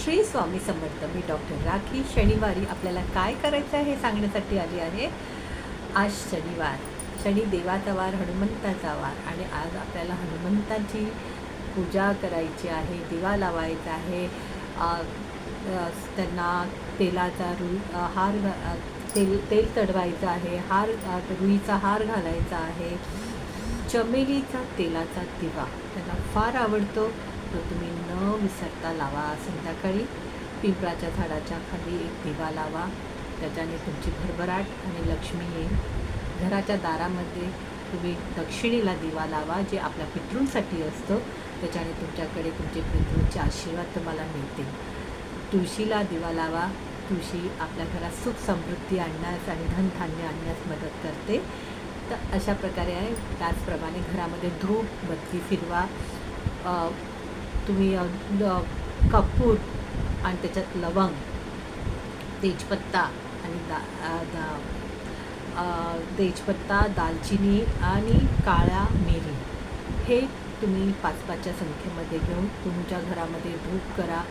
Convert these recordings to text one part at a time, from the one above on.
श्री स्वामी समर्थ. मी doctor rakhi. शनिवारी आपल्याला काय करायचं आहे हे सांगण्यासाठी आली आहे. आज शनिवार, शनी देवाचा वार, हनुमंताचा वार आणि आज आपल्याला हनुमंताची पूजा करायची आहे, दिवा लावायचा आहे, त्यांना तेलाचा हार तेल चढवायचं आहे, रुईचा हार घालायचा आहे. चमेलीचा तेलाचा दिवा त्यांना फार आवडतो, तो तुम्ही न विसरता लावा. संध्याकाळी पिंपळाच्या झाडाच्या खाली एक दिवा लावा, त्याच्याने तुमची भरभराट आणि लक्ष्मी येईल. घराच्या दारामध्ये तुम्ही दक्षिणेला दिवा लावा, जे आपल्या पितृंसाठी असतं, त्याच्याने तुमच्याकडे तुमचे पितृंचे आशीर्वाद तुम्हाला मिळतील. तुळशीला दिवा लावा, तुळशी आपल्या घरात सुख समृद्धी आणण्यास आणि धनधान्य आणण्यास मदत करते. तर अशा प्रकारे आहे. त्याचप्रमाणे घरामध्ये धूप बत्ती फिरवा. तुम्ही कपूर आणि त्याच्यात लवंग, तेजपत्ता आणि तेजपत्ता, दालचिनी आणि काळ्या मिरी हे तुम्ही 5-5च्या संख्येमध्ये घेऊन तुमच्या घरामध्ये धूप करा.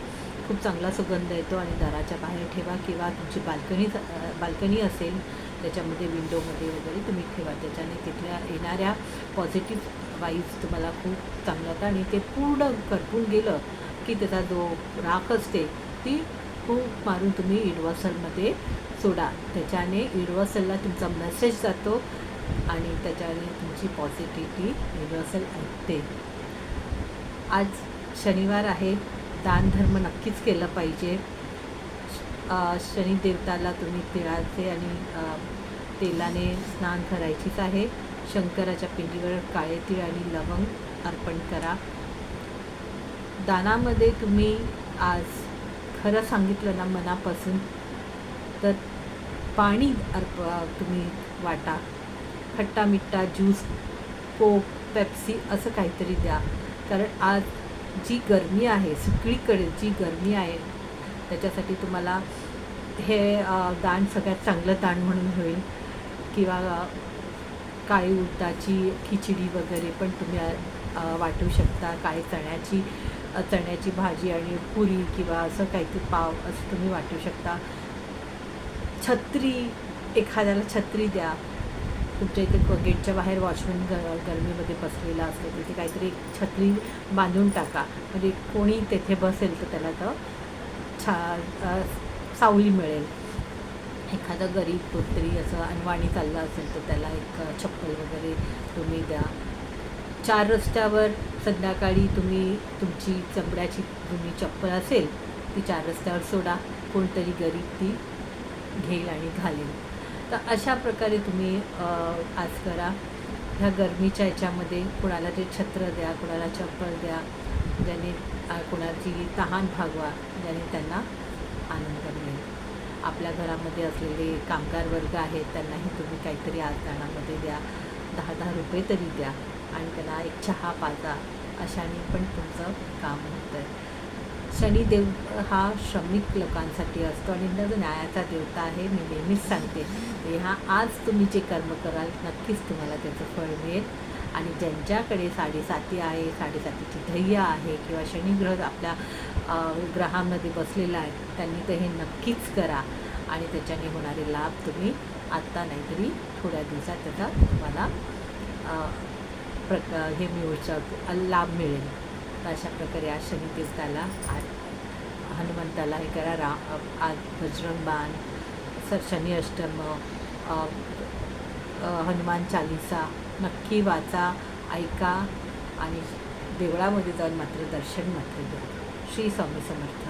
खूप चांगला सुगंध येतो आणि दाराच्या बाहेर ठेवा किंवा तुमची बाल्कनी असेल त्याच्यामध्ये विंडोमध्ये वगैरे तुम्ही ठेवा. त्याच्याने तिथल्या येणाऱ्या पॉझिटिव्ह वाईब्स तुम्हाला खूप चांगलं होतं आणि ते पूर्ण करपून गेलं की त्याचा जो राख असते ती खूप मारून तुम्ही युनिव्हर्सलमध्ये सोडा. त्याच्याने युनिव्हर्सलला तुमचा मेसेज जातो आणि त्याच्याने तुमची पॉझिटिव्हिटी युनिव्हर्सल ऐकते. आज शनिवार आहे, दानधर्म नक्कीच केलं पाहिजे. शनिदेवताला तुम्ही तिळाचे आणि तेलाने स्नान करायचीच आहे. शंकराच्या पिंडीवर काळे तीळ आणि लवंग अर्पण करा. दानामध्ये तुम्ही आज खरं सांगितलं ना मनापासून तर पाणी तुम्ही वाटा. खट्टा मिठ्ठा ज्यूस, कोक, पेप्सी असं काहीतरी द्या. कारण आज जी गरमी आहे, सगळीकडे जी गरमी आहे त्याच्यासाठी तुम्हाला हे दान सगळ्यात चांगलं दान म्हणून होईल. किंवा काळी उडदाची खिचडी वगैरे पण तुम्ही वाटू शकता. काळी चण्याची भाजी आणि पुरी किंवा असं काहीतरी पाव असं तुम्ही वाटू शकता. छत्री, एखाद्याला छत्री द्या. तुमच्या इथे गेटच्या बाहेर वॉचमन गरमीमध्ये बसलेला असतो, तिथे काहीतरी एक छत्री बांधून टाका, म्हणजे कोणी तेथे बसेल तर त्याला तर सावली मिळेल. एखादा गरीब कोणतरी असं अनवाणी चाललं असेल तर त्याला एक चप्पल वगैरे तुम्ही द्या. 4 रस्त्यावर संध्याकाळी तुम्ही तुमची चमड्याची तुम्ही चप्पल असेल ती 4 रस्त्यावर सोडा, कोणतरी गरीब ती घेईल आणि घालेल. तर अशा प्रकारे तुम्ही आज करा. ह्या गरमीच्या याच्यामध्ये कोणाला ते छत्र द्या, कोणाला चप्पल द्या, ज्याने कोणाची तहान भागवा, ज्याने त्यांना आनंद मिळेल. आपल्या घरामध्ये असलेले कामगार वर्ग आहेत त्यांनाही तुम्ही काहीतरी आज दानामध्ये द्या. 10-10 रुपये तरी द्या आणि त्यांना एक चहा पाजा. अशाने पण तुमचं काम होतं. शनिदेव हा श्रमिक लोकांसाठी असतो आणि न्यायाचा देवता आहे. मी नेहमीच सांगते ह्या आज तुम्ही जे कर्म कराल नक्कीच तुम्हाला त्याचं फळ मिळेल. आणि ज्यांच्याकडे 7.5 आहे, 7.5ची ध्येय आहे किंवा शनिग्रह आपल्या ग्रहामध्ये बसलेला आहे त्यांनी तर हे नक्कीच करा आणि त्याच्याने होणारे लाभ तुम्ही आत्ता नाहीतरी थोड्या दिवसात त्याचा तुम्हाला हे लाभ मिळेल. तर अशा प्रकारे आज शनिदेवताला, आज हनुमंताला हे करा. आज बजरंग बाण, शनी अष्टम, हनुमान चालीसा नक्की वाचा, ऐका आणि देवळामध्ये जाऊन मात्र दर्शन मात्र घ्या. श्री स्वामी समर्थ.